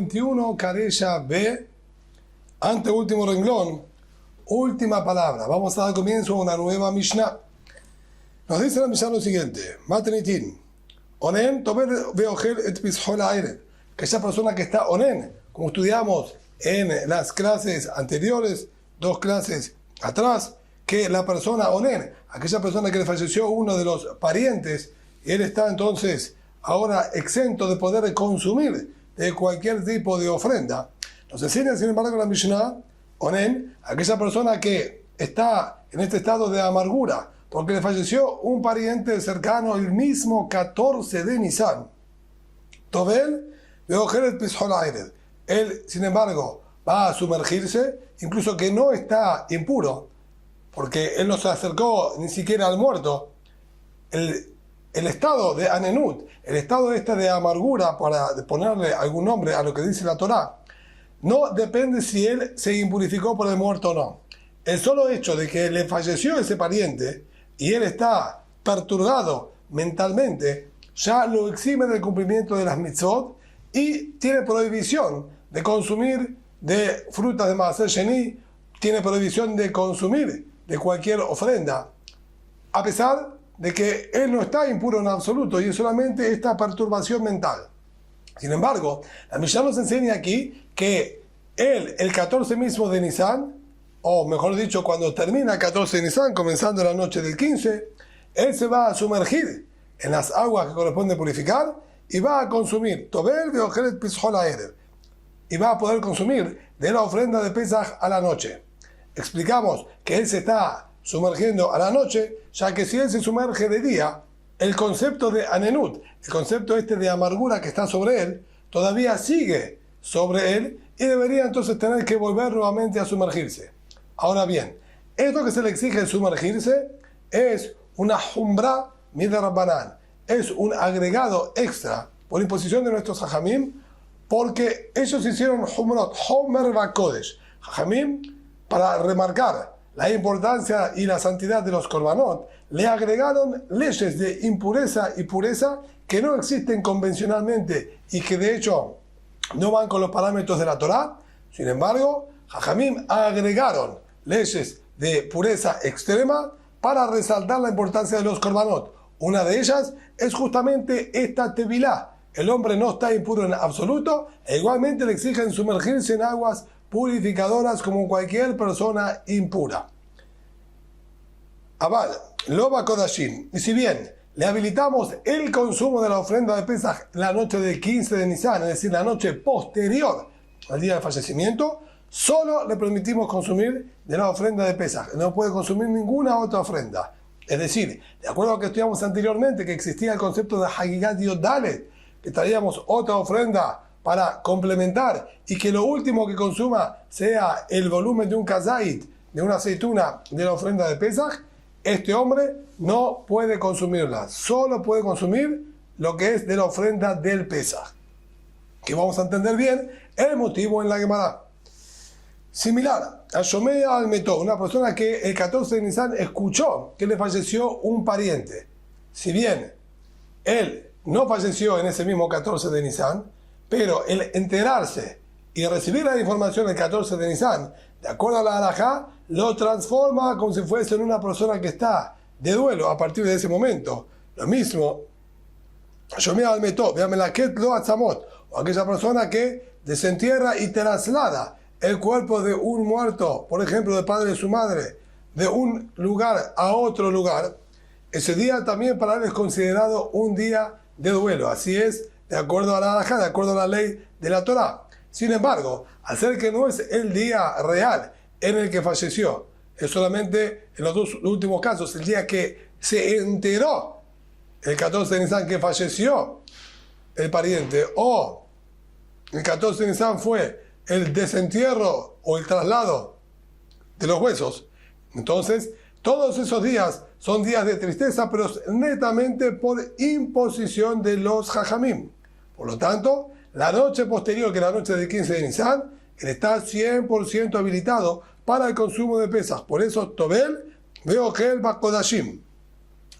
21, Carella B, anteúltimo renglón, última palabra. Vamos a dar comienzo a una nueva Mishnah. Nos dice la Mishnah lo siguiente: Matnitin, Onen, Tober Veogel et Pishol Aered. Aquella persona que está Onen, como estudiamos en las clases anteriores, 2 clases atrás, que la persona Onen, aquella persona que le falleció uno de los parientes, y él está entonces ahora exento de poder consumir de cualquier tipo de ofrenda. Nos enseña, sin embargo, la Mishnah, Onen, aquella persona que está en este estado de amargura, porque le falleció un pariente cercano el mismo 14 de Nisan. Tobel, Veogeret Pishol Aered. Él, sin embargo, va a sumergirse, incluso que no está impuro, porque él no se acercó ni siquiera al muerto. El estado de Anenut, el estado de amargura, para ponerle algún nombre a lo que dice la Torá, no depende si él se impurificó por el muerto o no. El solo hecho de que le falleció ese pariente y él está perturbado mentalmente, ya lo exime del cumplimiento de las mitzvot y tiene prohibición de consumir de frutas de Maaser Sheni, tiene prohibición de consumir de cualquier ofrenda, a pesar de que él no está impuro en absoluto y es solamente esta perturbación mental. Sin embargo, la Mishnah nos enseña aquí que él, el 14 mismo de Nisan, o mejor dicho, cuando termina el 14 de Nisan, comenzando la noche del 15, él se va a sumergir en las aguas que corresponde purificar y va a consumir Tobel Veogeret Pishol Aered, y va a poder consumir de la ofrenda de Pesaj a la noche. Explicamos que él se está sumergiendo a la noche, ya que si él se sumerge de día, el concepto de Anenut, el concepto de amargura que está sobre él, todavía sigue sobre él y debería entonces tener que volver nuevamente a sumergirse. Ahora bien, esto que se le exige sumergirse es una Humbra Midrabanan, es un agregado extra por imposición de nuestros Jajamim, porque ellos hicieron Humrot, Homer Bakodesh, Jajamim, para remarcar la importancia y la santidad de los korbanot, le agregaron leyes de impureza y pureza que no existen convencionalmente y que de hecho no van con los parámetros de la Torá. Sin embargo, Jajamim agregaron leyes de pureza extrema para resaltar la importancia de los korbanot. Una de ellas es justamente esta tevilá. El hombre no está impuro en absoluto e igualmente le exigen sumergirse en aguas purificadoras como cualquier persona impura. Abal, Loba Kodashim. Y si bien le habilitamos el consumo de la ofrenda de Pesaj la noche del 15 de Nisan, es decir, la noche posterior al día del fallecimiento, solo le permitimos consumir de la ofrenda de Pesaj. No puede consumir ninguna otra ofrenda. Es decir, de acuerdo a lo que estudiamos anteriormente, que existía el concepto de Hagigat Yodalet, que traíamos otra ofrenda para complementar y que lo último que consuma sea el volumen de un kazait, de una aceituna de la ofrenda de Pesaj, este hombre no puede consumirla, solo puede consumir lo que es de la ofrenda del Pesaj. Que vamos a entender bien el motivo en la Gemara. Similar a Shomea al Metó, una persona que el 14 de Nisan escuchó que le falleció un pariente. Si bien él no falleció en ese mismo 14 de Nisan, pero el enterarse y recibir la información el 14 de Nisan, de acuerdo a la halajá, lo transforma como si fuese en una persona que está de duelo a partir de ese momento. Lo mismo, Shomea al Metó, Veamelaket lo atzamot, o aquella persona que desentierra y traslada el cuerpo de un muerto, por ejemplo, del padre de su madre, de un lugar a otro lugar. Ese día también para él es considerado un día de duelo. Así es, de acuerdo a la halajá, de acuerdo a la ley de la Torá. Sin embargo, al ser que no es el día real en el que falleció, es solamente en los 2 últimos casos, el día que se enteró, el 14 de Nisan, que falleció el pariente, o el 14 de Nisan fue el desentierro o el traslado de los huesos. Entonces, todos esos días son días de tristeza, pero netamente por imposición de los Jajamim. Por lo tanto, la noche posterior, que es la noche del 15 de Nisan, él está 100% habilitado para el consumo de Pesaj. Por eso, Tobel Veogel Bakodashim.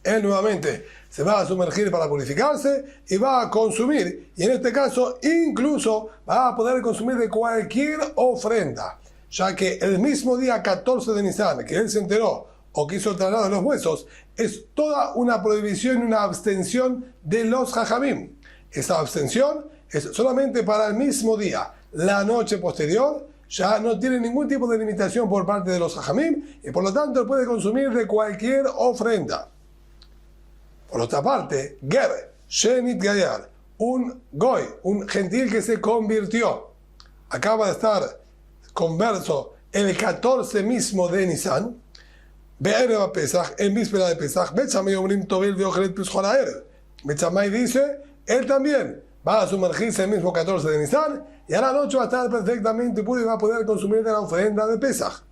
él nuevamente se va a sumergir para purificarse y va a consumir, y en este caso incluso va a poder consumir de cualquier ofrenda, ya que el mismo día 14 de Nisan que él se enteró o que hizo el traslado de los huesos, es toda una prohibición y una abstención de los jajamim. Esa abstención es solamente para el mismo día. La noche posterior ya no tiene ningún tipo de limitación por parte de los jajamim y por lo tanto puede consumir de cualquier ofrenda. Por otra parte, Ger, Shenit Gayar, un goy, un gentil que se convirtió, acaba de estar converso el 14 mismo de Nisan, Be'erev Pesach, en víspera de Pesach, Bet Shammai Omrim Tovel Veochelet Pishchol Ha'erev. Bet Shammai dice, él también va a sumergirse el mismo 14 de Nisan y a la noche va a estar perfectamente puro y va a poder consumir de la ofrenda de Pesach.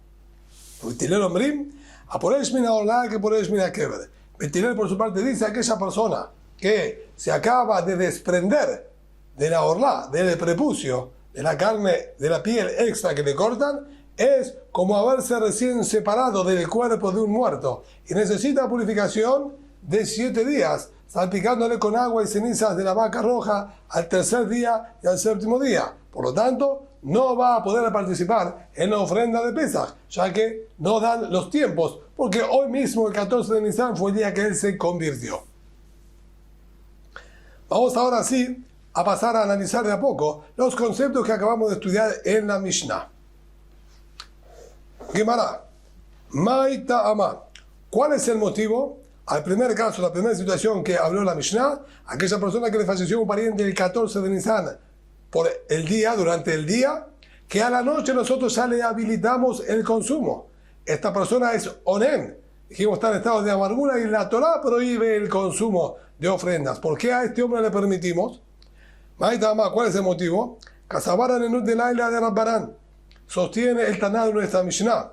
Betilel Omrim, a Poresh Min HaOlah que Poresh Min HaKever. Betilel por su parte dice, aquella persona que se acaba de desprender de la orla, del prepucio, de la carne, de la piel extra que le cortan, es como haberse recién separado del cuerpo de un muerto y necesita purificación de 7 días, salpicándole con agua y cenizas de la vaca roja al tercer día y al séptimo día. Por lo tanto, no va a poder participar en la ofrenda de Pesach, ya que no dan los tiempos, porque hoy mismo, el 14 de Nisan, fue el día que él se convirtió. Vamos ahora sí a pasar a analizar de a poco los conceptos que acabamos de estudiar en la Mishnah. Gemara, Maita Ama. ¿Cuál es el motivo? Al primer caso, la primera situación que habló la Mishnah, aquella persona que le falleció un pariente el 14 de Nisan por el día, durante el día, que a la noche nosotros ya le habilitamos el consumo. Esta persona es onen. Dijimos, está en estado de amargura y la Torah prohíbe el consumo de ofrendas. ¿Por qué a este hombre le permitimos? Maita Ama, ¿cuál es el motivo? Casabara Nenut de Laila de Rabbarán. Sostiene el Taná de nuestra Mishnah,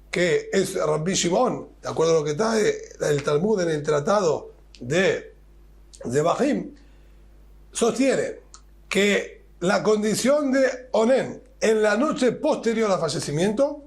que es Rabbi Shimon, de acuerdo a lo que está el Talmud en el tratado de Bahim, sostiene que la condición de Onen en la noche posterior al fallecimiento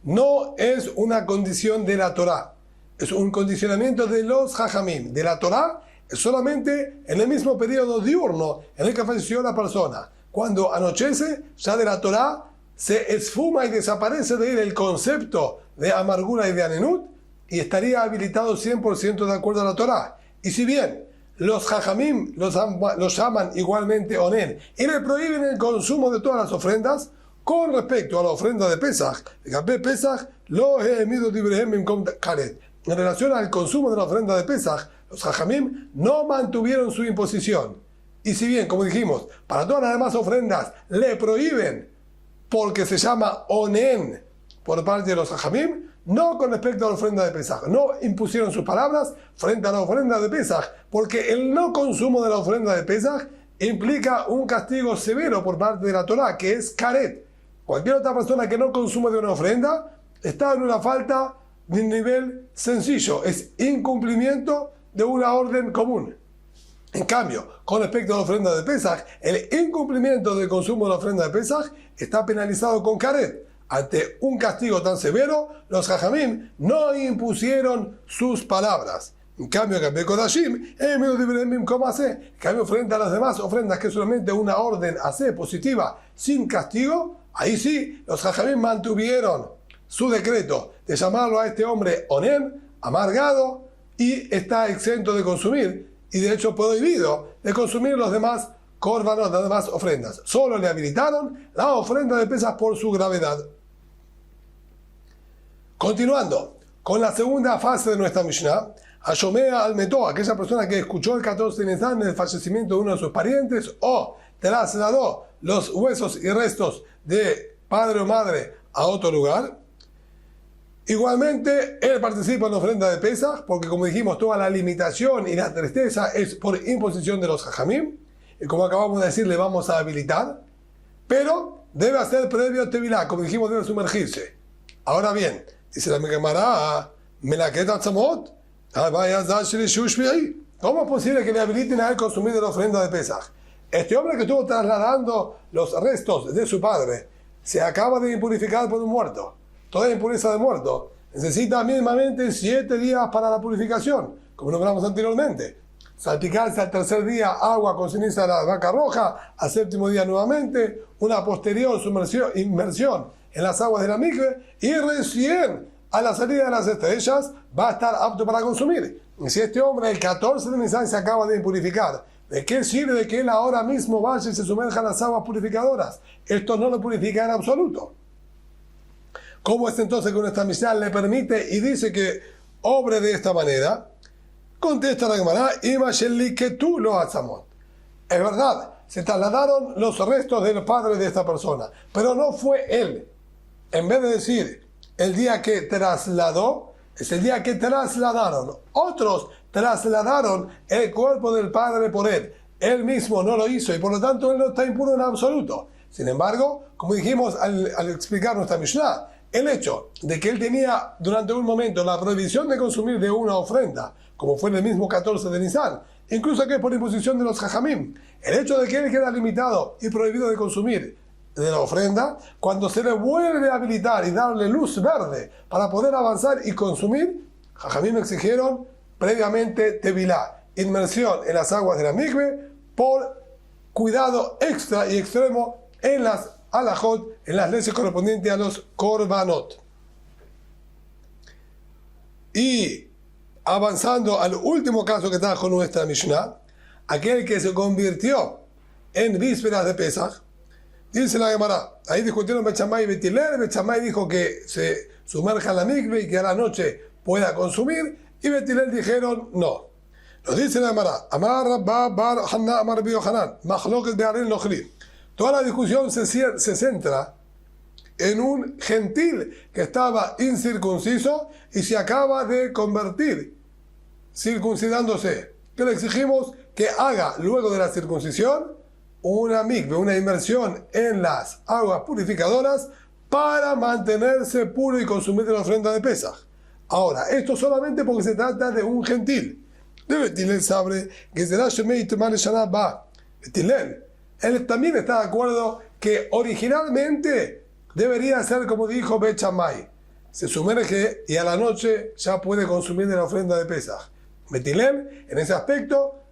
no es una condición de la Torah, es un condicionamiento de los Jajamim. De la Torah es solamente en el mismo periodo diurno en el que falleció la persona. Cuando anochece, ya de la Torah se esfuma y desaparece de él el concepto de amargura y de anenut y estaría habilitado 100% de acuerdo a la Torah. Y si bien los jajamim los llaman igualmente onen y le prohíben el consumo de todas las ofrendas, con respecto a la ofrenda de Pesach, en relación al consumo de la ofrenda de Pesach, los jajamim no mantuvieron su imposición. Y si bien, como dijimos, para todas las demás ofrendas le prohíben porque se llama onen por parte de los jajamim, no con respecto a la ofrenda de Pesach. No impusieron sus palabras frente a la ofrenda de Pesach, porque el no consumo de la ofrenda de Pesach implica un castigo severo por parte de la Torah, que es karet. Cualquier otra persona que no consume de una ofrenda está en una falta de nivel sencillo, es incumplimiento de una orden común. En cambio, con respecto a la ofrenda de Pesach, el incumplimiento del consumo de la ofrenda de Pesach está penalizado con karet. Ante un castigo tan severo, los jajamim no impusieron sus palabras. En cambio, frente a las demás ofrendas, que es solamente una orden hace positiva, sin castigo, ahí sí, los jajamim mantuvieron su decreto de llamarlo a este hombre onen, amargado, y está exento de consumir, y de hecho prohibido de consumir los demás córbanos, las demás ofrendas. Solo le habilitaron la ofrenda de Pesach por su gravedad. Continuando con la segunda fase de nuestra Mishnah, Ashomea al Metó, aquella persona que escuchó el 14 de Nisan el fallecimiento de uno de sus parientes o trasladó los huesos y restos de padre o madre a otro lugar. Igualmente, él participa en la ofrenda de Pesach, porque como dijimos, toda la limitación y la tristeza es por imposición de los jajamim, y como acabamos de decir, le vamos a habilitar, pero debe hacer previo tevilá, como dijimos, debe sumergirse. Ahora bien, dice la Gemara, ¿cómo es posible que le habiliten a él consumir de la ofrenda de Pesach? Este hombre que estuvo trasladando los restos de su padre se acaba de impurificar por un muerto. Toda impureza de muerto necesita mínimamente 7 días para la purificación. como nombramos anteriormente. Salpicarse al tercer día agua con ceniza de la vaca roja, al séptimo día nuevamente, una posterior inmersión en las aguas de la mikve, y recién a la salida de las estrellas va a estar apto para consumir. Y si este hombre el 14 de Nisan se acaba de impurificar, ¿de qué sirve que él ahora mismo vaya y se sumerja en las aguas purificadoras? Esto no lo purifica en absoluto. ¿Cómo es entonces que nuestra Mishnah le permite y dice que obre de esta manera? Contesta la Gemara, que tú lo atzamot. Es verdad, se trasladaron los restos del padre de esta persona, pero no fue él. En vez de decir el día que trasladó, es el día que trasladaron. Otros trasladaron el cuerpo del padre por él. Él mismo no lo hizo y por lo tanto él no está impuro en absoluto. Sin embargo, como dijimos al explicar nuestra Mishnah, el hecho de que él tenía durante un momento la prohibición de consumir de una ofrenda, como fue en el mismo 14 de Nisan, incluso que por imposición de los Jajamim, el hecho de que él queda limitado y prohibido de consumir de la ofrenda, cuando se le vuelve a habilitar y darle luz verde para poder avanzar y consumir, Jajamim exigieron previamente tevilá, inmersión en las aguas de la mikve, por cuidado extra y extremo en las alajot, en las leyes correspondientes a los korbanot. Y avanzando al último caso que trajo nuestra Mishnah, aquel que se convirtió en vísperas de Pesach, dice la Gemara, ahí discutieron Bet Shammai y Bet Hillel. Bet Shammai dijo que se sumerja en la mikve y que a la noche pueda consumir, y Bet Hillel dijeron no. Nos dice la Gemara, Amar Rabba Bar Hanna Amar Rabbi Yohanan, Machloket Be'arin Lochli. Toda la discusión se centra en un gentil que estaba incircunciso y se acaba de convertir, circuncidándose. ¿Qué le exigimos? Que haga luego de la circuncisión una mikve, una inmersión en las aguas purificadoras para mantenerse puro y consumir de la ofrenda de Pesaj. Ahora, esto solamente porque se trata de un gentil. De Bet Hillel sabe que será Shemei Temar Shana Ba. Bet Hillel, él también está de acuerdo que originalmente debería ser como dijo Bet Shammai. Se sumerge y a la noche ya puede consumir de la ofrenda de Pesaj. Bet Hillel, en ese aspecto,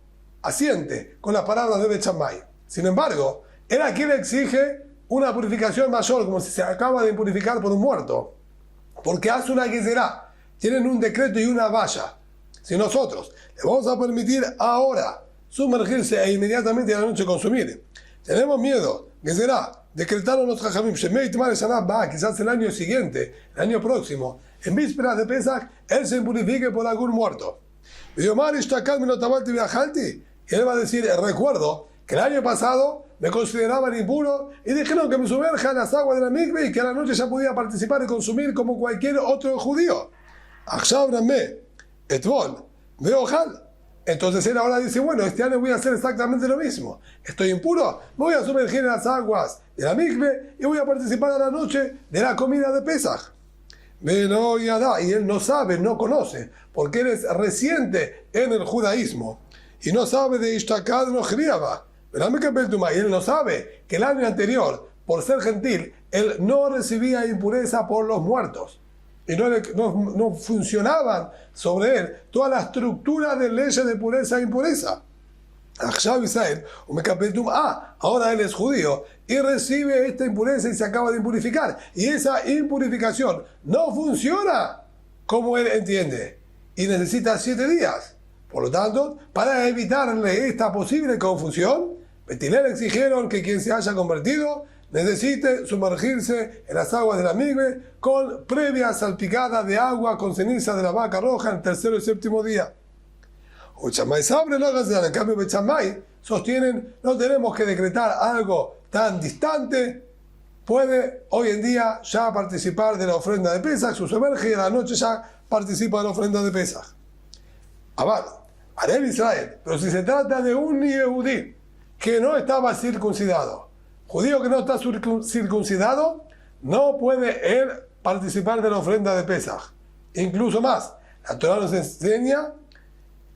asiente con las palabras de Bet Shammai. Sin embargo, él aquí le exige una purificación mayor, como si se acaba de purificar por un muerto. Porque hace una gezerá. Tienen un decreto y una valla. Si nosotros le vamos a permitir ahora sumergirse e inmediatamente a la noche consumir, tenemos miedo, gezerá, decretaron los Jajamim, Shemei Tmar Shana Ba, quizás el año siguiente, el año próximo, en vísperas de Pesach, él se purifique por algún muerto. Y él va a decir, recuerdo que el año pasado me consideraban impuro y dijeron que me sumerja en las aguas de la mikve y que a la noche ya podía participar y consumir como cualquier otro judío. Entonces él ahora dice, bueno, este año voy a hacer exactamente lo mismo. Estoy impuro, me voy a sumergir en las aguas de la mikve y voy a participar a la noche de la comida de Pesaj. Y él no sabe, no conoce, porque él es reciente en el judaísmo y no sabe de Ishtakad no Jriaba. Y él no sabe que el año anterior, por ser gentil, él no recibía impureza por los muertos. Y no funcionaban sobre él toda la estructura de leyes de pureza e impureza. Ahora él es judío y recibe esta impureza y se acaba de impurificar. Y esa impurificación no funciona como él entiende. Y necesita 7 días. Por lo tanto, para evitarle esta posible confusión, Bet Hillel exigieron que quien se haya convertido necesite sumergirse en las aguas de la mikve con previa salpicada de agua con ceniza de la vaca roja en el tercero y séptimo día. En cambio, Bet Shammai sostienen, no tenemos que decretar algo tan distante, puede hoy en día ya participar de la ofrenda de Pesaj, se sumerge y a la noche ya participa de la ofrenda de Pesaj. Haré Israel, pero si se trata de un Yehudí que no estaba circuncidado, judío que no está circuncidado, no puede él participar de la ofrenda de Pesaj. Incluso más, la Torah nos enseña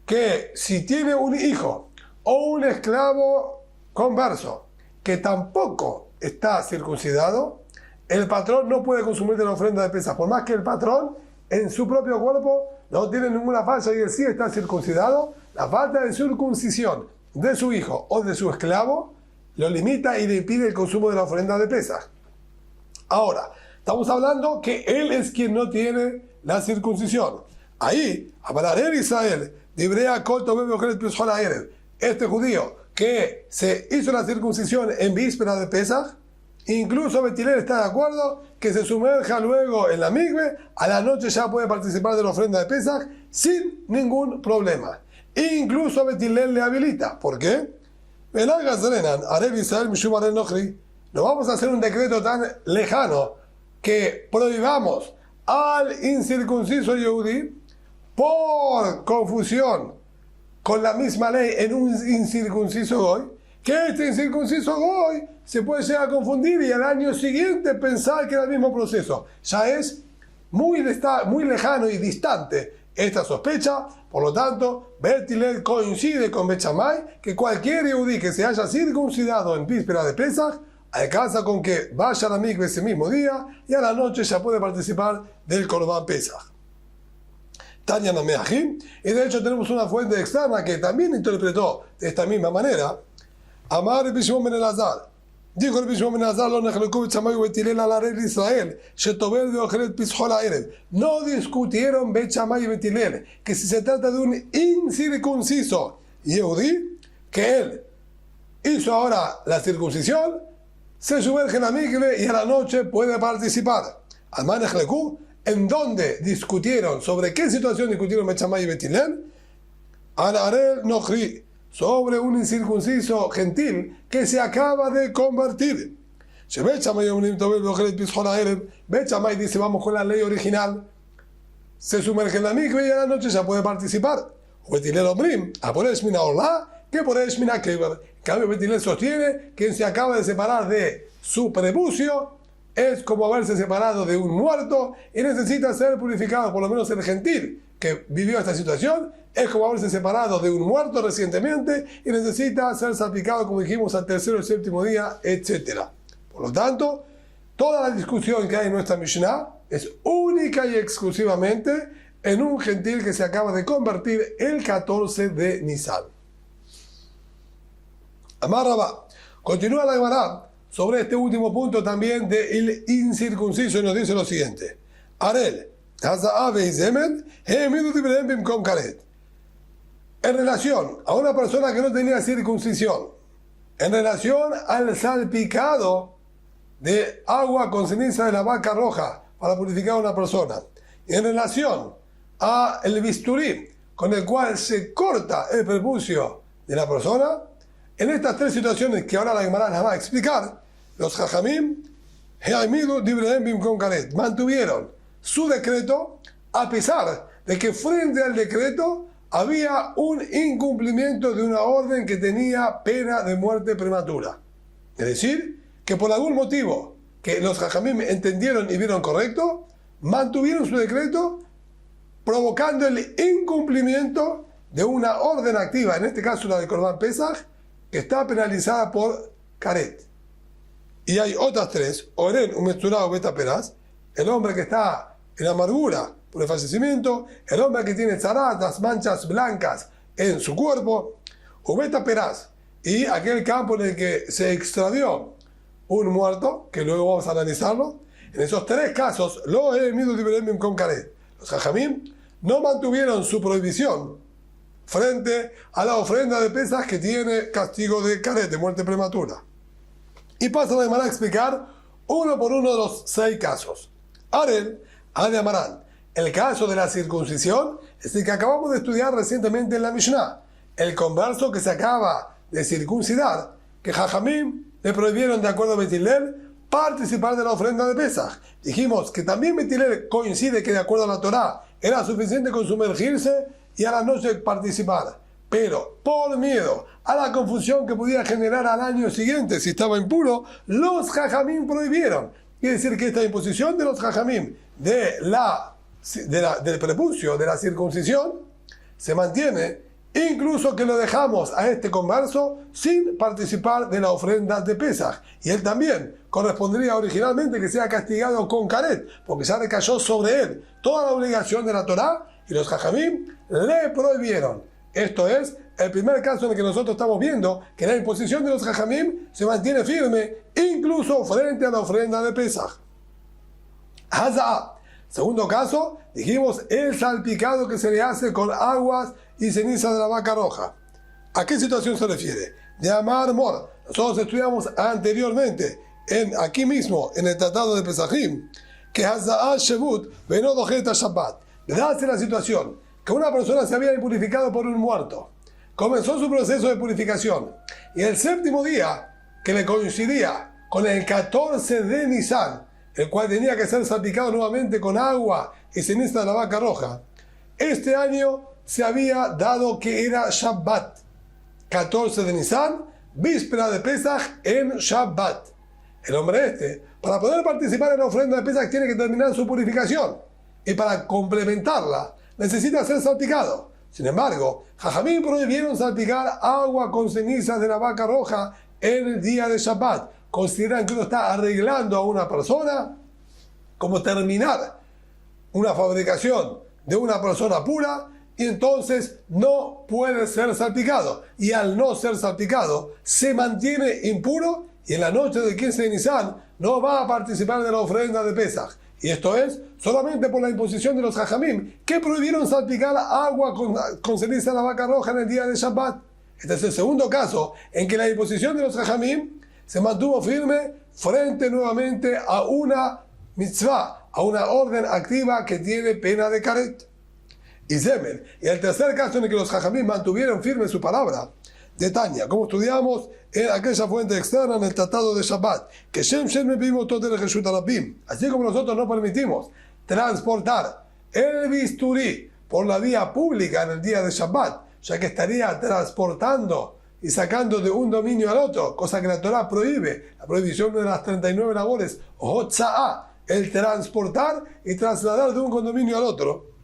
que si tiene un hijo o un esclavo converso que tampoco está circuncidado, el patrón no puede consumir de la ofrenda de Pesaj, por más que el patrón en su propio cuerpo no tiene ninguna falla y él sí está circuncidado, la falta de circuncisión de su hijo o de su esclavo lo limita y le impide el consumo de la ofrenda de Pesaj. Ahora, estamos hablando que él es quien no tiene la circuncisión. Ahí, Abalarel Israel, Dibrea Kolto Bebe Ojelet Pishol Haerev, este judío que se hizo la circuncisión en víspera de Pesaj, incluso Betilel está de acuerdo que se sumerja luego en la migbe, a la noche ya puede participar de la ofrenda de Pesaj sin ningún problema. Incluso Betilel le habilita. ¿Por qué? No vamos a hacer un decreto tan lejano que prohibamos al incircunciso Yehudí por confusión con la misma ley en un incircunciso Goy, que este incircunciso Goy se puede llegar a confundir y al año siguiente pensar que era el mismo proceso. Ya es muy lejano y distante esta sospecha. Por lo tanto, Betilel coincide con Bet Shammai que cualquier Yehudí que se haya circuncidado en víspera de Pesaj alcanza con que vaya a la mikve ese mismo día y a la noche ya puede participar del Korban Pesaj. Tanya Nameahim, y de hecho tenemos una fuente externa que también interpretó de esta misma manera. Amar Rabbi Shimon ben Elazar, dijo Rabbi Shimon ben Elazar, lo nechelekú Bet Shammai Betilel al Arel Israel, shetober de Ojelet Pishol Haerev. No discutieron Bet Shammai y Betilel que si se trata de un incircunciso Yehudí, que él hizo ahora la circuncisión, se sumerge en la mikve y a la noche puede participar. Amar nechelekú, en donde discutieron, sobre qué situación discutieron Bet Shammai y Betilel, al Arel Nochri, sobre un incircunciso gentil que se acaba de convertir. Bet Shammai dice, vamos con la ley original, se sumerge en la mikve y a la noche ya puede participar. Betilel Omrim, Aporesh Mina Orla, que Poresh Mina Kever. En cambio, Betilel sostiene que se acaba de separar de su prepucio, es como haberse separado de un muerto y necesita ser purificado. Por lo menos el gentil que vivió esta situación es como haberse separado de un muerto recientemente y necesita ser salpicado, como dijimos, al tercero y séptimo día, etc. Por lo tanto, toda la discusión que hay en nuestra Mishnah es única y exclusivamente en un gentil que se acaba de convertir el 14 de Nisan. Amar Rabá, continúa la Gemara sobre este último punto también del incircunciso y nos dice lo siguiente. Arel, en relación a una persona que no tenía circuncisión, en relación al salpicado de agua con ceniza de la vaca roja para purificar a una persona, y en relación a el bisturí con el cual se corta el prepucio de la persona, en estas tres situaciones que ahora la Gemara las va a explicar, los Jajamim mantuvieron su decreto a pesar de que frente al decreto había un incumplimiento de una orden que tenía pena de muerte prematura. Es decir, que por algún motivo que los Jajamim entendieron y vieron correcto, mantuvieron su decreto provocando el incumplimiento de una orden activa, en este caso la de Korban Pesaj, que está penalizada por Karet. Y hay otras tres, Oren, un menstruado, Beta Peraz, el hombre que está en amargura por el fallecimiento, el hombre que tiene zaratas, manchas blancas en su cuerpo, o Beta Peraz, y aquel campo en el que se extravió un muerto, que luego vamos a analizarlo. En esos tres casos, los con Karet, los Jajamim no mantuvieron su prohibición frente a la ofrenda de Pesaj que tiene castigo de Karet, de muerte prematura. Y pasa de Amarán a explicar uno por uno de los 6 casos. Arel, de Amarán, el caso de la circuncisión es el que acabamos de estudiar recientemente en la Mishnah. El converso que se acaba de circuncidar, que Jajamim le prohibieron de acuerdo a Betilel participar de la ofrenda de Pesaj. Dijimos que también Betilel coincide que de acuerdo a la Torá era suficiente con sumergirse y a la noche participar. Pero por miedo a la confusión que pudiera generar al año siguiente si estaba impuro, los Jajamim prohibieron. Quiere decir que esta imposición de los Jajamim del prepucio, de la circuncisión, se mantiene incluso que lo dejamos a este converso sin participar de la ofrenda de Pesaj. Y él también correspondería originalmente que sea castigado con caret, porque ya recayó sobre él toda la obligación de la Torá y los jajamim le prohibieron. Esto es el primer caso en el que nosotros estamos viendo que la imposición de los jajamim se mantiene firme incluso frente a la ofrenda de Pesaj. Hazá. Segundo caso, dijimos el salpicado que se le hace con aguas y ceniza de la vaca roja. ¿A qué situación se refiere? De Amar Mor. Nosotros estudiamos anteriormente, aquí mismo, en el Tratado de Pesajim, que Hazá Shebut veno dojeta Shabbat. Dase la situación que una persona se había impurificado por un muerto. Comenzó su proceso de purificación. Y el séptimo día, que le coincidía con el 14 de Nisan, el cual tenía que ser salpicado nuevamente con agua y ceniza de la vaca roja, este año se había dado que era Shabbat. 14 de Nisan, víspera de Pesaj en Shabbat. El hombre para poder participar en la ofrenda de Pesaj tiene que terminar su purificación. Y para complementarla, necesita ser salpicado. Sin embargo, jajamim prohibieron salpicar agua con cenizas de la vaca roja en el día de Shabbat. Consideran que uno está arreglando a una persona como terminar una fabricación de una persona pura y entonces no puede ser salpicado. Y al no ser salpicado, se mantiene impuro y en la noche del 15 de Nisan no va a participar de la ofrenda de Pesaj. Y esto es solamente por la imposición de los jajamim, que prohibieron salpicar agua con ceniza de la vaca roja en el día de Shabbat. Este es el segundo caso en que la imposición de los jajamim se mantuvo firme frente nuevamente a una mitzvah, a una orden activa que tiene pena de caret. Y Zemer. Y el tercer caso en el que los jajamim mantuvieron firme su palabra, de Tania, como estudiamos en aquella fuente externa en el Tratado de Shabbat, que Shem me vimos todo el Reshut Arabim. Así como nosotros no permitimos transportar el bisturí por la vía pública en el día de Shabbat, ya que estaría transportando y sacando de un dominio al otro, cosa que la Torah prohíbe, la prohibición de las 39 labores, Hotza'ah, el transportar y trasladar de un condominio al otro.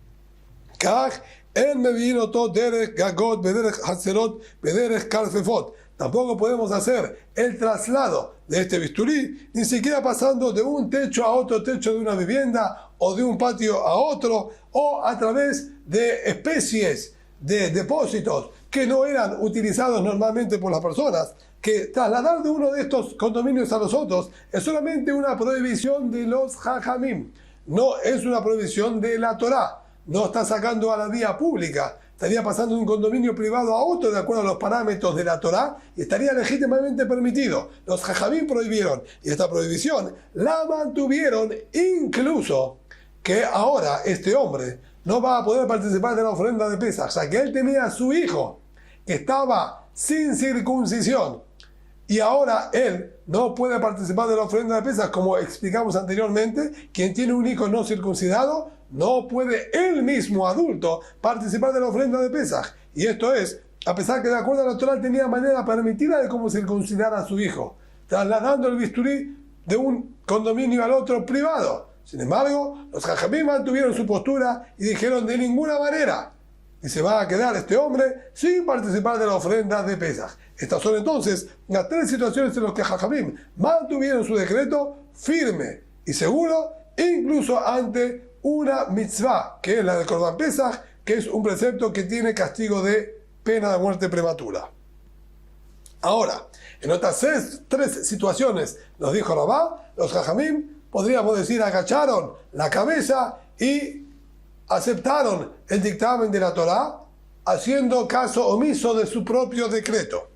Kaj, él me vino todo derech gagot, bederech hatzerot, bederech karfefot. Tampoco podemos hacer el traslado de este bisturí, ni siquiera pasando de un techo a otro techo de una vivienda, o de un patio a otro, o a través de especies de depósitos que no eran utilizados normalmente por las personas, que trasladar de uno de estos condominios a los otros es solamente una prohibición de los jajamim, no es una prohibición de la Torá. No está sacando a la vía pública, estaría pasando de un condominio privado a otro de acuerdo a los parámetros de la Torá y estaría legítimamente permitido. Los jajamim prohibieron y esta prohibición la mantuvieron, incluso que ahora este hombre no va a poder participar de la ofrenda de Pesaj, ya que él tenía a su hijo que estaba sin circuncisión y ahora él no puede participar de la ofrenda de Pesaj, como explicamos anteriormente. Quien tiene un hijo no circuncidado no puede él mismo, adulto, participar de la ofrenda de Pesaj. Y esto es, a pesar que de acuerdo a la Torah tenía manera permitida de cómo circuncidar a su hijo, trasladando el bisturí de un condominio al otro privado. Sin embargo, los jajamim mantuvieron su postura y dijeron de ninguna manera. Y se va a quedar este hombre sin participar de la ofrenda de Pesaj. Estas son entonces las tres situaciones en las que jajamim mantuvieron su decreto firme y seguro, incluso ante una mitzvah, que es la del Korban Pesaj, que es un precepto que tiene castigo de pena de muerte prematura. Ahora, en otras tres situaciones, nos dijo Rabá, los jajamim, podríamos decir, agacharon la cabeza y aceptaron el dictamen de la Torá, haciendo caso omiso de su propio decreto.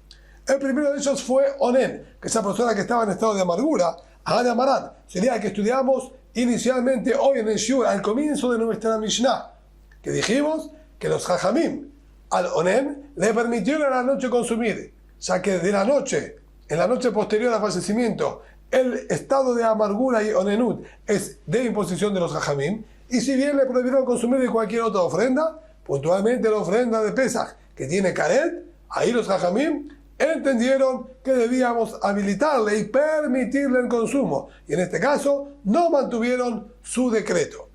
El primero de ellos fue Onen, que esa persona que estaba en estado de amargura, Ahad Amarán, sería el que estudiamos inicialmente hoy en el Shur, al comienzo de nuestra Mishnah, que dijimos que los jajamim al Onen le permitieron a la noche consumir, ya que de la noche, en la noche posterior al fallecimiento, el estado de amargura y onenut es de imposición de los jajamim, y si bien le prohibieron consumir de cualquier otra ofrenda, puntualmente la ofrenda de Pesaj, que tiene karet, ahí los jajamim entendieron que debíamos habilitarle y permitirle el consumo, y en este caso no mantuvieron su decreto.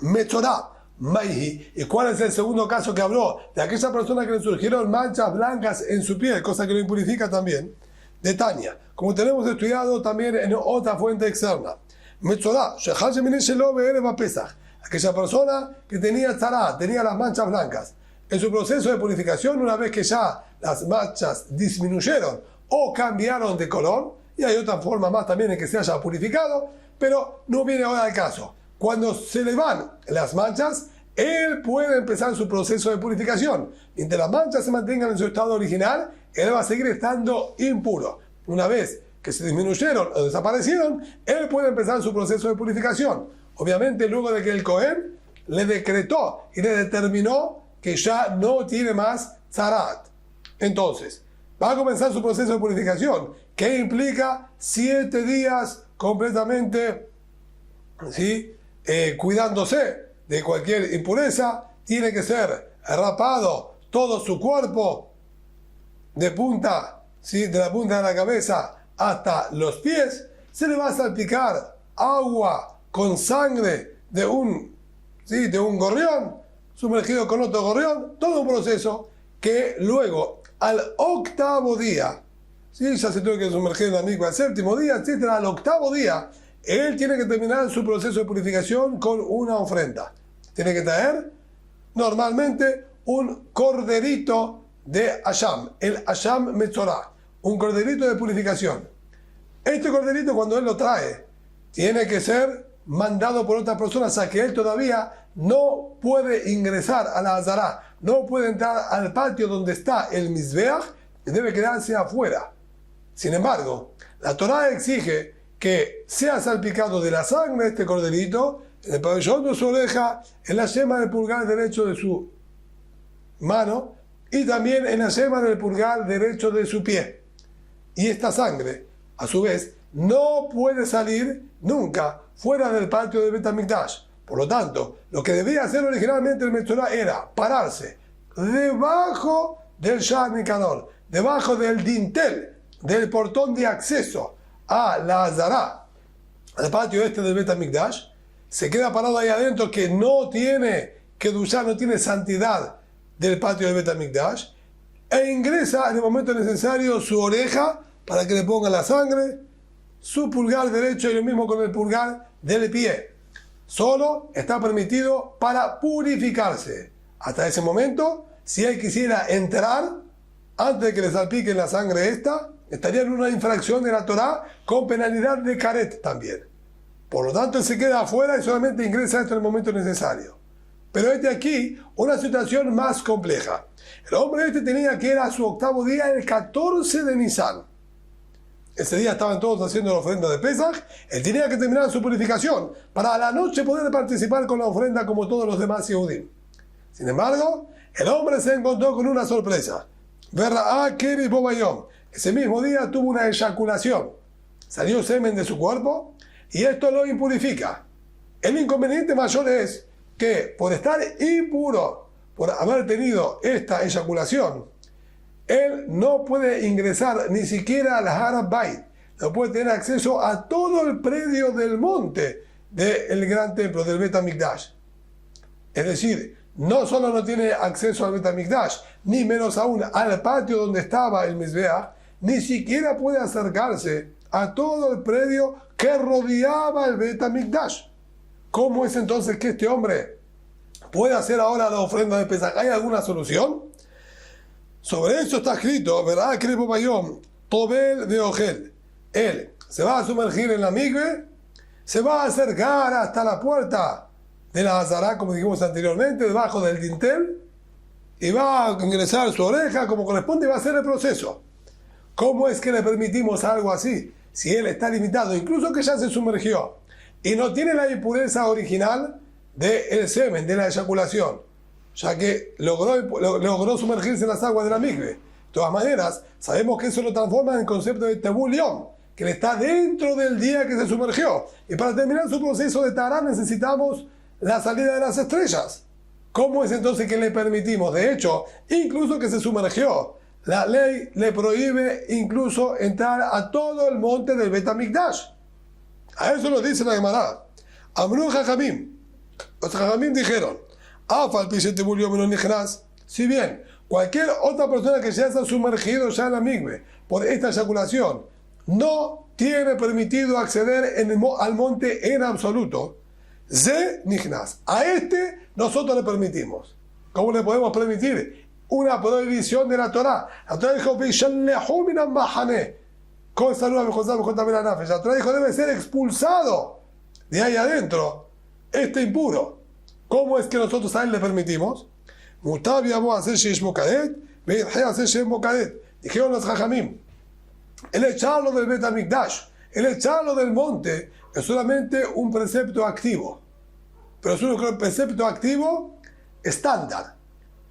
Metzorá, Maihi. ¿Y cuál es el segundo caso que habló? De aquella persona que le surgieron manchas blancas en su piel, cosa que lo impurifica también. De Tania, como tenemos estudiado también en otra fuente externa. Metzorah, aquella persona que tenía tzara, tenía las manchas blancas. En su proceso de purificación, una vez que ya las manchas disminuyeron o cambiaron de color, y hay otra forma más también en que se haya purificado, pero no viene ahora al caso. Cuando se le van las manchas, él puede empezar su proceso de purificación. Mientras las manchas se mantengan en su estado original, él va a seguir estando impuro. Una vez que se disminuyeron o desaparecieron, él puede empezar su proceso de purificación. Obviamente, luego de que el Cohen le decretó y le determinó que ya no tiene más tzarat. Entonces, va a comenzar su proceso de purificación, que implica 7 días completamente, ¿sí? Cuidándose de cualquier impureza. Tiene que ser rapado todo su cuerpo de punta, ¿sí? De la punta de la cabeza hasta los pies. Se le va a salpicar agua con sangre de un gorrión, sumergido con otro gorrión, todo un proceso que luego, al 8º día, ¿sí? Ya se tuvo que sumergir en la mikvah al 7º día, etcétera, al 8º día, él tiene que terminar su proceso de purificación con una ofrenda. Tiene que traer normalmente un corderito de Asham, el Asham Metzorah, un corderito de purificación. Este corderito, cuando él lo trae, tiene que ser mandado por otra persona, o sea que él todavía no puede ingresar a la Azará, no puede entrar al patio donde está el Mizbeach, y debe quedarse afuera. Sin embargo, la Torá exige que sea salpicado de la sangre este corderito en el pabellón de su oreja, en la yema del pulgar derecho de su mano y también en la yema del pulgar derecho de su pie. Y esta sangre, a su vez, no puede salir nunca fuera del patio del Bet HaMikdash. Por lo tanto, lo que debía hacer originalmente el Metzorah era pararse debajo del Sha'ar Nikanor, debajo del dintel, del portón de acceso a la Azará, al patio este del Bet HaMikdash. Se queda parado ahí adentro, que no tiene kedushá, no tiene santidad del patio del Bet HaMikdash, e ingresa en el momento necesario su oreja para que le ponga la sangre, su pulgar derecho y lo mismo con el pulgar del pie. Solo está permitido para purificarse. Hasta ese momento, si él quisiera entrar antes de que le salpique la sangre esta, estaría en una infracción de la Torá con penalidad de caret también. Por lo tanto, él se queda afuera y solamente ingresa hasta el momento necesario. Pero este aquí, una situación más compleja. El hombre este tenía que era su 8º día, el 14 de Nisan. Ese día estaban todos haciendo la ofrenda de Pesach. Él tenía que terminar su purificación para a la noche poder participar con la ofrenda como todos los demás Yehudim. Sin embargo, el hombre se encontró con una sorpresa. Ese mismo día tuvo una eyaculación. Salió semen de su cuerpo y esto lo impurifica. El inconveniente mayor es que por estar impuro, por haber tenido esta eyaculación, él no puede ingresar ni siquiera al Har HaBayit, no puede tener acceso a todo el predio del monte del gran templo, del Bet HaMikdash. Es decir, no solo no tiene acceso al Bet HaMikdash, ni menos aún al patio donde estaba el Mizbeach, ni siquiera puede acercarse a todo el predio que rodeaba el Bet HaMikdash. ¿Cómo es entonces que este hombre puede hacer ahora la ofrenda de Pesach? ¿Hay alguna solución? Sobre eso está escrito, ¿verdad? Kripo Bayom, Tobel de Ogel. Él se va a sumergir en la migbe, se va a acercar hasta la puerta de la Azará, como dijimos anteriormente, debajo del dintel, y va a ingresar su oreja como corresponde y va a hacer el proceso. ¿Cómo es que le permitimos algo así? Si él está limitado, incluso que ya se sumergió, y no tiene la impureza original del semen, de la eyaculación, ya que logró sumergirse en las aguas de la migbe. De todas maneras, sabemos que eso lo transforma en el concepto de Tebul Yom, que él está dentro del día que se sumergió. Y para terminar su proceso de Tará necesitamos la salida de las estrellas. ¿Cómo es entonces que le permitimos? De hecho, incluso que se sumergió, la ley le prohíbe incluso entrar a todo el monte del Bet HaMikdash. A eso lo dice la Gemara. Amru Jajamim. Los Jajamim dijeron, Afal Pichete murió menos Nijnas. Si bien cualquier otra persona que ya se ha sumergido ya en la migbe por esta eyaculación no tiene permitido acceder al monte en absoluto, Ze Nijnas. A este nosotros le permitimos. ¿Cómo le podemos permitir? Una prohibición de la Torah. La Torah dijo, la Torah dijo, debe ser expulsado de ahí adentro este impuro. ¿Cómo es que nosotros a él le permitimos? Dijeron los Jajamim, el echarlo del Bet HaMikdash, el echarlo del monte, es solamente un precepto activo. Pero es un precepto activo estándar.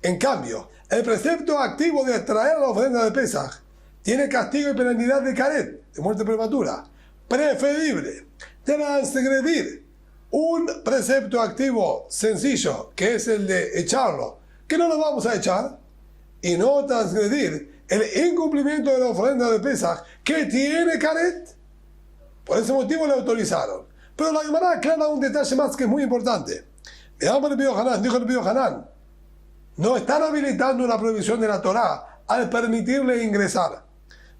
En cambio, el precepto activo de traer la ofrenda de Pesaj tiene castigo y penalidad de caret, de muerte prematura. Preferible transgredir un precepto activo sencillo, que es el de echarlo, que no lo vamos a echar, y no transgredir el incumplimiento de la ofrenda de Pesaj, que tiene caret. Por ese motivo le autorizaron. Pero la Gemara aclara un detalle más que es muy importante. Dijo el Rabbi Hanan, no están habilitando una prohibición de la Torah al permitirle ingresar.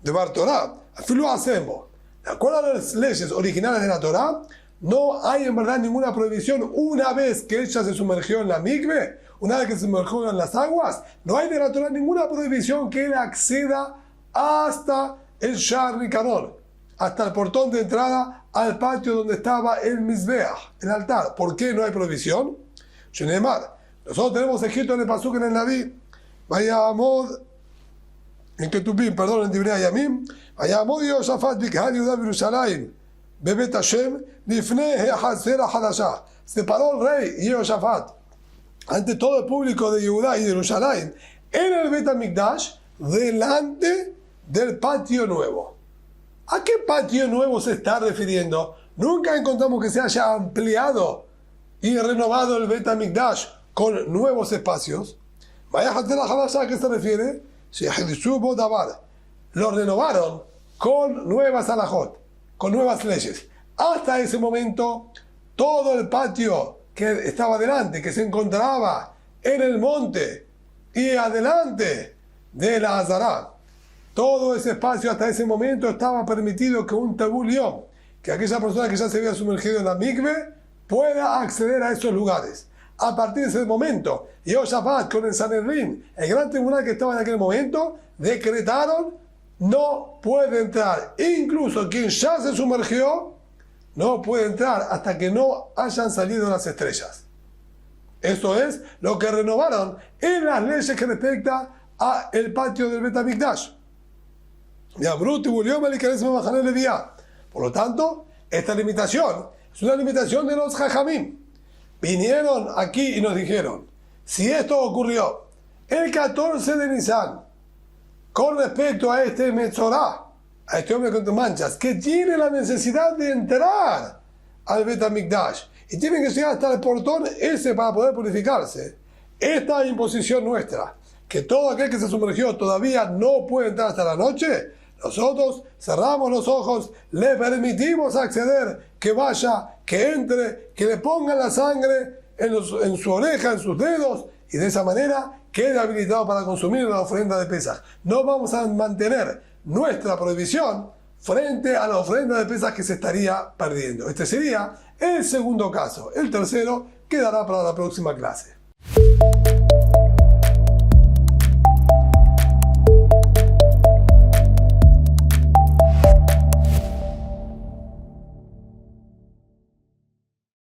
De Bar Torah, así lo hacemos. De acuerdo a las leyes originales de la Torah, no hay en verdad ninguna prohibición una vez que ella se sumergió en la mikve, una vez que se sumergió en las aguas, no hay de la Torah ninguna prohibición que él acceda hasta el Shar Nikanor, hasta el portón de entrada al patio donde estaba el Mizbeach, el altar. ¿Por qué no hay prohibición? Shenemar, nosotros tenemos escrito en el pasuk en el Naví, Vayamod, en Ketubim, perdón, en Divrei Yamim, Vayamod Yehoshafat Bikhan Yehuda Yerushalayim, Bebet Hashem, Lifnei Hazer HaDashah. Se paró el rey Yehoshafat ante todo el público de Yehudá y de Yerushalayim en el Bet HaMikdash, delante del patio nuevo. ¿A qué patio nuevo se está refiriendo? Nunca encontramos que se haya ampliado y renovado el Bet HaMikdash con nuevos espacios. ¿A qué se refiere? Lo renovaron con nuevas alajot, con nuevas leyes. Hasta ese momento, todo el patio que estaba delante, que se encontraba en el monte y adelante de la Azará, todo ese espacio hasta ese momento estaba permitido que un tabulión, que aquella persona que ya se había sumergido en la mikve, pueda acceder a esos lugares. A partir de ese momento, Yehoshafat con el Sanedrín, el gran tribunal que estaba en aquel momento, decretaron: no puede entrar. Incluso quien ya se sumergió no puede entrar hasta que no hayan salido las estrellas. Eso es lo que renovaron en las leyes que respecta a el patio del Bet HaMikdash. Por lo tanto, esta limitación es una limitación de los Jajamim. Vinieron aquí y nos dijeron: si esto ocurrió el 14 de Nisan, con respecto a este Metzorá, a este hombre con manchas, que tiene la necesidad de entrar al Bet HaMikdash y tiene que llegar hasta el portón ese para poder purificarse, esta imposición nuestra, que todo aquel que se sumergió todavía no puede entrar hasta la noche, nosotros cerramos los ojos, le permitimos acceder, que vaya, que entre, que le pongan la sangre en su oreja, en sus dedos, y de esa manera quede habilitado para consumir la ofrenda de Pesaj. No vamos a mantener nuestra prohibición frente a la ofrenda de Pesaj que se estaría perdiendo. Este sería el segundo caso. El tercero quedará para la próxima clase.